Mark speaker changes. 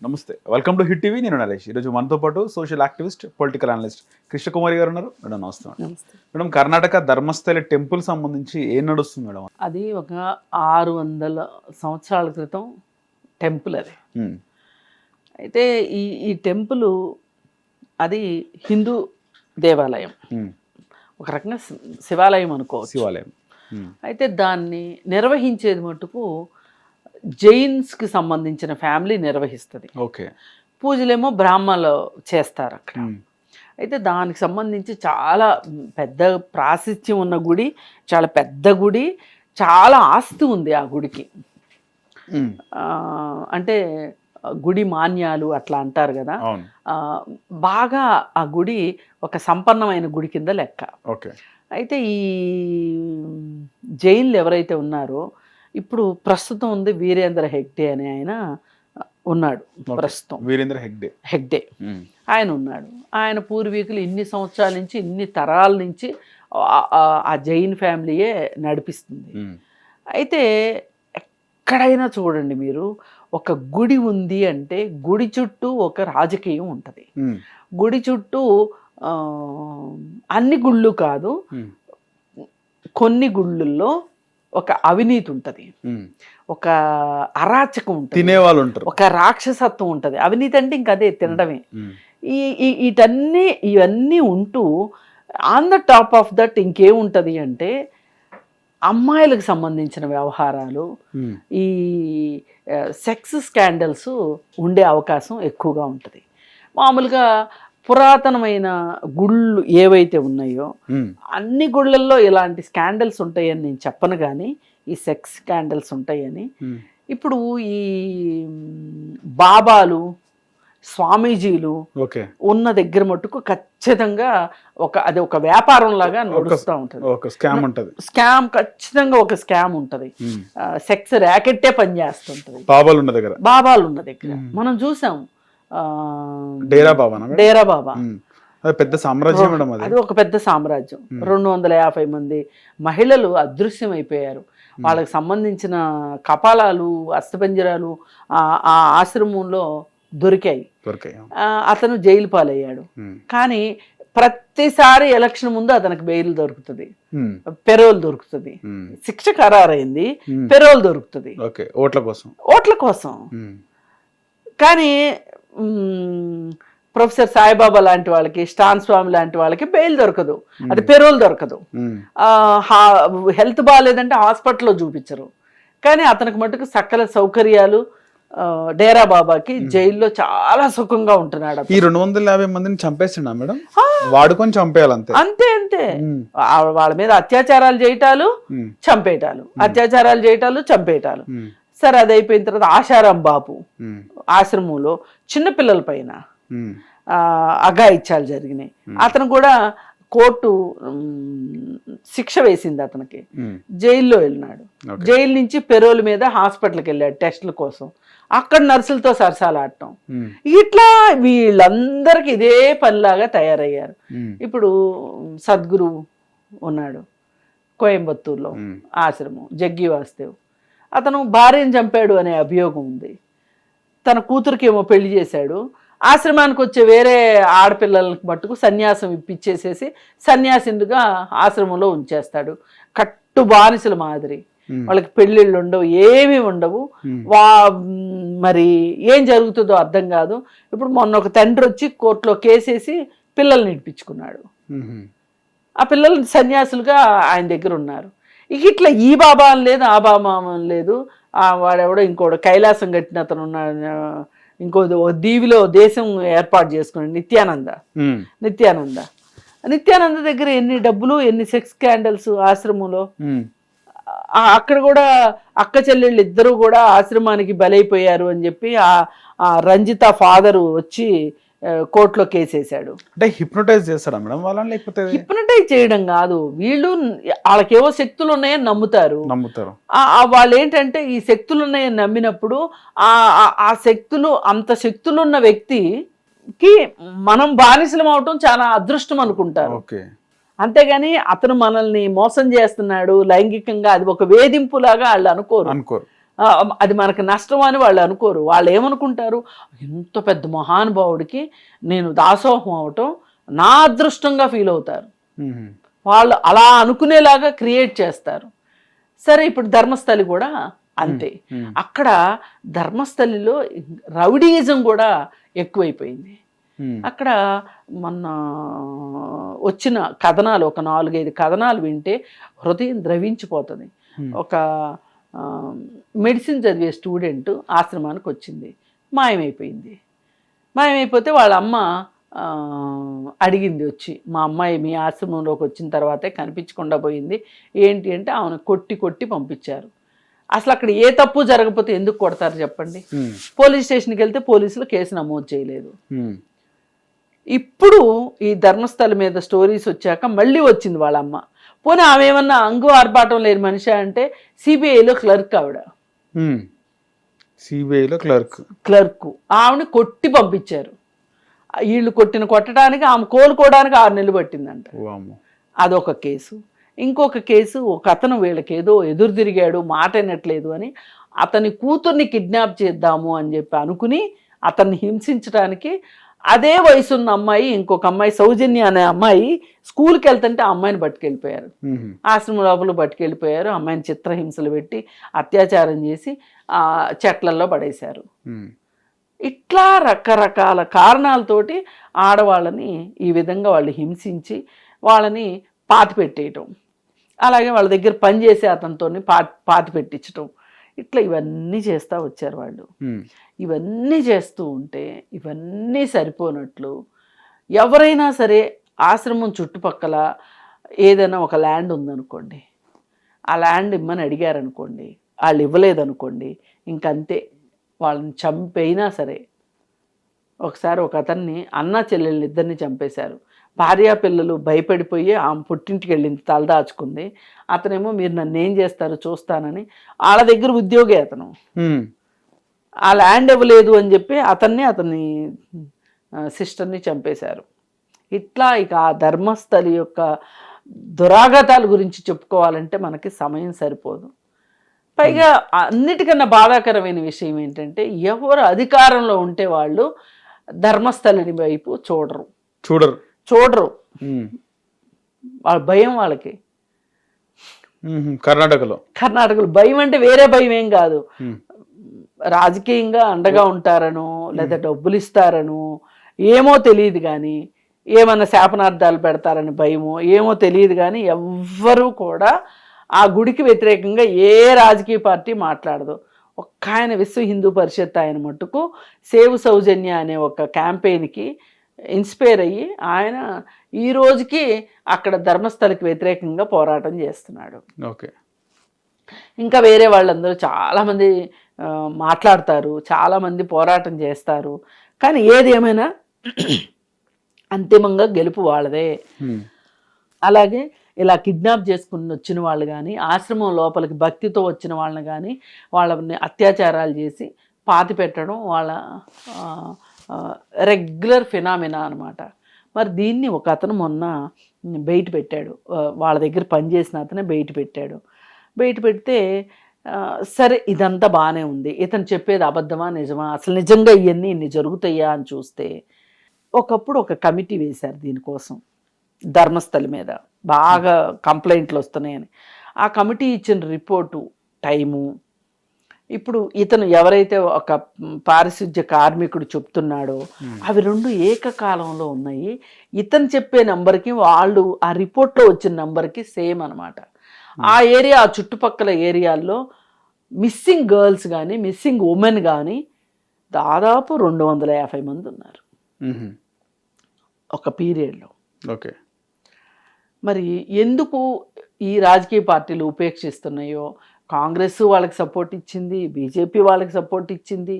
Speaker 1: నమస్తే, welcome to hit TV. నేను నరేష్. ఈరోజు మనతో పాటు social activist, political analyst Krishnakumari గారు ఉన్నారు. మేడం నమస్తే. మేడం, కర్ణాటక ధర్మస్థలి టెంపుల్ సంబంధించి ఏం నడుస్తుంది మేడం?
Speaker 2: అది ఒక 600 సంవత్సరాల క్రితం టెంపుల్ అది. అయితే ఈ టెంపుల్ అది హిందూ దేవాలయం, ఒక రకంగా శివాలయం అనుకోవచ్చు.
Speaker 1: శివాలయం.
Speaker 2: అయితే దాన్ని నిర్వహించేది మటుకు జైన్స్కి సంబంధించిన ఫ్యామిలీ నిర్వహిస్తుంది.
Speaker 1: ఓకే.
Speaker 2: పూజలేమో బ్రాహ్మణులు చేస్తారు అక్కడ. అయితే దానికి సంబంధించి చాలా పెద్ద ప్రాశస్త్యం ఉన్న గుడి, చాలా పెద్ద గుడి, చాలా ఆస్తి ఉంది ఆ గుడికి. అంటే గుడి మాన్యాలు అట్లా అంటారు కదా, బాగా ఆ గుడి ఒక సంపన్నమైన గుడి కింద లెక్క.
Speaker 1: ఓకే. అయితే
Speaker 2: ఈ జైన్లు ఎవరైతే ఉన్నారో, ఇప్పుడు ప్రస్తుతం ఉంది వీరేంద్ర హెగ్డే అనే ఆయన ఉన్నాడు. ప్రస్తుతం
Speaker 1: వీరేంద్ర హెగ్డే
Speaker 2: ఆయన ఉన్నాడు. ఆయన పూర్వీకులు ఇన్ని సంవత్సరాల నుంచి, ఇన్ని తరాల నుంచి ఆ జైన్ ఫ్యామిలీయే నడిపిస్తుంది. అయితే ఎక్కడైనా చూడండి మీరు, ఒక గుడి ఉంది అంటే గుడి చుట్టూ ఒక రాజకీయం ఉంటుంది. గుడి చుట్టూ అన్ని గుళ్ళు కాదు, కొన్ని గుళ్ళల్లో ఒక అవినీతి ఉంటుంది, ఒక అరాచకం ఉంటుంది,
Speaker 1: తినేవాళ్ళు ఉంటారు,
Speaker 2: ఒక రాక్షసత్వం ఉంటుంది. అవినీతి అంటే ఇంక అదే తినడమే. ఇవన్నీ ఉంటూ on the top of that ఇంకేముంటుంది అంటే అమ్మాయిలకు సంబంధించిన వ్యవహారాలు, ఈ సెక్స్ స్కాండల్స్ ఉండే అవకాశం ఎక్కువగా ఉంటుంది. మామూలుగా పురాతనమైన గుళ్ళు ఏవైతే ఉన్నాయో అన్ని గుళ్ళల్లో ఇలాంటి స్కాండల్స్ ఉంటాయని నేను చెప్పను, కానీ ఈ సెక్స్ స్కాండల్స్ ఉంటాయని. ఇప్పుడు ఈ బాబాలు, స్వామీజీలు ఉన్న దగ్గర మటుకు ఖచ్చితంగా అది ఒక వ్యాపారం లాగా నడుస్తూ ఉంటుంది. స్కామ్, ఖచ్చితంగా ఒక స్కామ్ ఉంటుంది. సెక్స్ ర్యాకెట్టే పనిచేస్తుంటది బాబాలు ఉన్న దగ్గర. మనం చూసాం
Speaker 1: డేరా బాబా,
Speaker 2: పెద్ద సామ్రాజ్యం. అది ఒక పెద్ద సామ్రాజ్యం. 250 మంది మహిళలు అదృశ్యమైపోయారు. వాళ్ళకి సంబంధించిన కపాలాలు, అస్థిపంజరాలు ఆ ఆశ్రమంలో దొరికాయి. అతను జైలు పాలయ్యాడు. కానీ ప్రతిసారి ఎలక్షన్ ముందు అతనికి బెయిల్ దొరుకుతుంది, పెరోల్ దొరుకుతుంది. శిక్ష ఖరారైంది, పెరోల్ దొరుకుతుంది ఓట్ల కోసం. కానీ ప్రొఫెసర్ సాయిబాబా లాంటి వాళ్ళకి, స్టాన్ స్వామి లాంటి వాళ్ళకి బెయిల్ దొరకదు, అది పెరోల్ దొరకదు. హెల్త్ బాగాలేదంటే హాస్పిటల్లో చూపించరు. కానీ అతనికి మటుకు సకల సౌకర్యాలు. డేరా బాబాకి జైల్లో చాలా సుఖంగా ఉంటున్నాడు.
Speaker 1: ఈ 250 మందిని చంపేసిండా మేడం? వాడుకొని చంపేయాలంతే.
Speaker 2: అంతే. వాళ్ళ మీద అత్యాచారాలు చేయటాలు, చంపేయటాలు, అత్యాచారాలు చేయటాలు, చంపేయటాలు. సరే, అది అయిపోయిన తర్వాత ఆశారాం బాపు ఆశ్రమంలో చిన్నపిల్లల పైన అఘాయిత్యాలు జరిగినాయి. అతను కూడా కోర్టు శిక్ష వేసింది అతనికి. జైల్లో వెళ్ళినాడు. జైలు నుంచి పెరోల్ మీద హాస్పిటల్కి వెళ్ళాడు టెస్టుల కోసం. అక్కడ నర్సులతో సరసాలాడటం. ఇట్లా వీళ్ళందరికీ ఇదే పనిలాగా తయారయ్యారు. ఇప్పుడు సద్గురు ఉన్నాడు కోయంబత్తూరులో ఆశ్రమం, జగ్గి వాసుదేవ్. అతను భార్యను చంపాడు అనే అభియోగం ఉంది. తన కూతురికి ఏమో పెళ్లి చేశాడు. ఆశ్రమానికి వచ్చే వేరే ఆడపిల్లలకు మట్టుకు సన్యాసం ఇప్పించేసేసి సన్యాసిందుగా ఆశ్రమంలో ఉంచేస్తాడు. కట్టు బానిసల మాదిరి. వాళ్ళకి పెళ్ళిళ్ళు ఉండవు, ఏమీ ఉండవు. మరి ఏం జరుగుతుందో అర్థం కాదు. ఇప్పుడు మొన్న ఒక తండ్రి వచ్చి కోర్టులో కేసేసి పిల్లల్ని ఇడిపించుకున్నాడు. ఆ పిల్లలు సన్యాసులుగా ఆయన దగ్గర ఉన్నారు. ఇట్లా ఈ బాబా అని లేదు, ఆ బాబా అని లేదు. వాడెవడో ఇంకోటి కైలాసం కట్టిన అతను ఉన్నాడు, ఇంకో దీవిలో దేశం ఏర్పాటు చేసుకున్నాడు, నిత్యానంద దగ్గర ఎన్ని డబ్బులు, ఎన్ని సెక్స్ స్కాండల్స్ ఆశ్రమంలో. అక్కడ కూడా అక్క చెల్లెళ్ళు ఇద్దరు కూడా ఆశ్రమానికి బలైపోయారు అని చెప్పి ఆ రంజిత ఫాదరు వచ్చి కోర్టులో కేసేశాడు.
Speaker 1: అంటే హిప్నోటైజ్ చేస్తారా మేడం వాళ్ళని? లేకపోతే
Speaker 2: హిప్నోటైజ్ చేయడం కాదు, వీళ్ళు వాళ్ళకేవో శక్తులు ఉన్నాయని నమ్ముతారు. వాళ్ళు ఏంటంటే ఈ శక్తులు ఉన్నాయని నమ్మినప్పుడు ఆ శక్తులు, అంత శక్తులున్న వ్యక్తికి మనం బానిసలం అవటం చాలా అదృష్టం అనుకుంటారు. అంతేగాని అతను మనల్ని మోసం చేస్తున్నాడు లైంగికంగా, అది ఒక వేధింపులాగా వాళ్ళు అనుకోరు. అది మనకు నష్టం అని వాళ్ళు అనుకోరు. వాళ్ళు ఏమనుకుంటారు, ఇంత పెద్ద మహానుభావుడికి నేను దాసోహం అవటం నా అదృష్టంగా ఫీల్ అవుతారు. వాళ్ళు అలా అనుకునేలాగా క్రియేట్ చేస్తారు. సరే, ఇప్పుడు ధర్మస్థలి కూడా అంతే. అక్కడ ధర్మస్థలిలో రౌడీయిజం కూడా ఎక్కువైపోయింది. అక్కడ మొన్న వచ్చిన కథనాలు, ఒక 4-5 కథనాలు వింటే హృదయం ద్రవించిపోతుంది. ఒక మెడిసిన్ చదివే స్టూడెంట్ ఆశ్రమానికి వచ్చింది, మాయమైపోతే వాళ్ళ అమ్మ అడిగింది వచ్చి, మా అమ్మాయి మీ ఆశ్రమంలోకి వచ్చిన తర్వాతే కనిపించకుండా పోయింది ఏంటి అంటే, ఆమెను కొట్టి పంపించారు. అసలు అక్కడ ఏ తప్పు జరగకపోతే ఎందుకు కొడతారు చెప్పండి? పోలీస్ స్టేషన్కి వెళ్తే పోలీసులు కేసు నమోదు చేయలేదు. ఇప్పుడు ఈ ధర్మస్థలం మీద స్టోరీస్ వచ్చాక మళ్ళీ వచ్చింది వాళ్ళ అమ్మ. పోనీ ఆమె ఏమన్నా అంగు ఆర్భాటం లేని మనిషి అంటే, సిబిఐలో క్లర్క్ ఆవిడ,
Speaker 1: సిబిఐలో క్లర్క్
Speaker 2: ఆవిడని కొట్టి పంపించారు. వీళ్ళు కొట్టడానికి ఆమె కోలుకోవడానికి 6 నెలలు పట్టిందంట. అదొక కేసు. ఇంకొక కేసు, ఒక అతను వీళ్ళకి ఏదో ఎదురు తిరిగాడు, మాట వినట్లేదు అని అతని కూతుర్ని కిడ్నాప్ చేద్దాము అని చెప్పి అనుకుని అతన్ని హింసించడానికి అదే వయసున్న అమ్మాయి, ఇంకొక అమ్మాయి సౌజన్య అనే అమ్మాయి స్కూల్కి వెళ్తుంటే ఆ అమ్మాయిని పట్టుకెళ్ళిపోయారు. ఆశ్రమం లోపల పట్టుకెళ్ళిపోయారు. అమ్మాయిని చిత్రహింసలు పెట్టి అత్యాచారం చేసి చెట్లల్లో పడేశారు. ఇట్లా రకరకాల కారణాలతోటి ఆడవాళ్ళని ఈ విధంగా వాళ్ళు హింసించి వాళ్ళని పాతి పెట్టేయటం, అలాగే వాళ్ళ దగ్గర పనిచేసే అతనితో పాతి పెట్టించటం, ఇట్లా ఇవన్నీ చేస్తూ వచ్చారు వాళ్ళు. ఇవన్నీ చేస్తూ ఉంటే ఇవన్నీ సరిపోనట్లు ఎవరైనా సరే ఆశ్రమం చుట్టుపక్కల ఏదైనా ఒక ల్యాండ్ ఉందనుకోండి, ఆ ల్యాండ్ ఇమ్మని అడిగారనుకోండి, వాళ్ళు ఇవ్వలేదనుకోండి, ఇంకంతే, వాళ్ళని చంపైనా సరే. ఒకసారి ఒక అతన్ని అన్నా చెల్లెళ్ళని ఇద్దరిని చంపేశారు. భార్యా పిల్లలు భయపడిపోయి ఆమె పుట్టింటికి వెళ్ళింది, తలదాచుకుంది. అతనేమో మీరు నన్ను ఏం చేస్తారు చూస్తానని, వాళ్ళ దగ్గర ఉద్యోగి అతను, ఆ ల్యాండ్ ఇవ్వలేదు అని చెప్పి అతన్ని సిస్టర్ని చంపేశారు. ఇట్లా ఇక ఆ ధర్మస్థలి యొక్క దురాఘాతాల గురించి చెప్పుకోవాలంటే మనకి సమయం సరిపోదు. పైగా అన్నిటికన్నా బాధాకరమైన విషయం ఏంటంటే, ఎవరు అధికారంలో ఉంటే వాళ్ళు ధర్మస్థలిని వైపు చూడరు. వాళ్ళ భయం వాళ్ళకి.
Speaker 1: కర్ణాటకలో
Speaker 2: భయం అంటే వేరే భయం ఏం కాదు, రాజకీయంగా అండగా ఉంటారనో లేదా డబ్బులు ఇస్తారనో ఏమో తెలియదు, కానీ ఏమన్నా శాపనార్థాలు పెడతారని భయమో ఏమో తెలియదు, కానీ ఎవ్వరూ కూడా ఆ గుడికి వ్యతిరేకంగా ఏ రాజకీయ పార్టీ మాట్లాడదు. ఒక్క ఆయన విశ్వ హిందూ పరిషత్ ఆయన మట్టుకు సేవ్ సౌజన్య అనే ఒక క్యాంపెయిన్కి ఇన్స్పైర్ అయ్యి ఆయన ఈ రోజుకి అక్కడ ధర్మస్థలికి వ్యతిరేకంగా పోరాటం చేస్తున్నాడు.
Speaker 1: ఓకే.
Speaker 2: ఇంకా వేరే వాళ్ళందరూ చాలామంది మాట్లాడతారు, చాలామంది పోరాటం చేస్తారు, కానీ ఏది ఏమైనా అంతిమంగా గెలుపు వాళ్ళదే. అలాగే ఇలా కిడ్నాప్ చేసుకుని వచ్చిన వాళ్ళు కానీ, ఆశ్రమం లోపలికి భక్తితో వచ్చిన వాళ్ళని కానీ వాళ్ళని అత్యాచారాలు చేసి పాతి పెట్టడం వాళ్ళ రెగ్యులర్ ఫినామినా అనమాట. మరి దీన్ని ఒక అతను మొన్న బయట పెట్టాడు, వాళ్ళ దగ్గర పనిచేసిన అతనే బయట పెడితే సరే ఇదంతా బాగానే ఉంది, ఇతను చెప్పేది అబద్ధమా నిజమా, అసలు నిజంగా ఇన్ని జరుగుతాయా అని చూస్తే, ఒకప్పుడు ఒక కమిటీ వేశారు దీనికోసం, ధర్మస్థలి మీద బాగా కంప్లైంట్లు వస్తున్నాయని. ఆ కమిటీ ఇచ్చిన రిపోర్టు, టైము, ఇప్పుడు ఇతను ఎవరైతే ఒక పారిశుధ్య కార్మికుడు చెప్తున్నాడో అవి రెండు ఏకకాలంలో ఉన్నాయి. ఇతను చెప్పే నంబర్కి వాళ్ళు ఆ రిపోర్ట్లో వచ్చిన నంబర్కి సేమ్ అనమాట. ఆ ఏరియా, ఆ చుట్టుపక్కల ఏరియాల్లో మిస్సింగ్ గర్ల్స్ కానీ మిస్సింగ్ ఉమెన్ కానీ దాదాపు 250 మంది ఉన్నారు ఒక పీరియడ్లో.
Speaker 1: ఓకే.
Speaker 2: మరి ఎందుకు ఈ రాజకీయ పార్టీలు ఉపేక్షిస్తున్నాయో, కాంగ్రెస్ వాళ్ళకి సపోర్ట్ ఇచ్చింది, బీజేపీ వాళ్ళకి సపోర్ట్ ఇచ్చింది,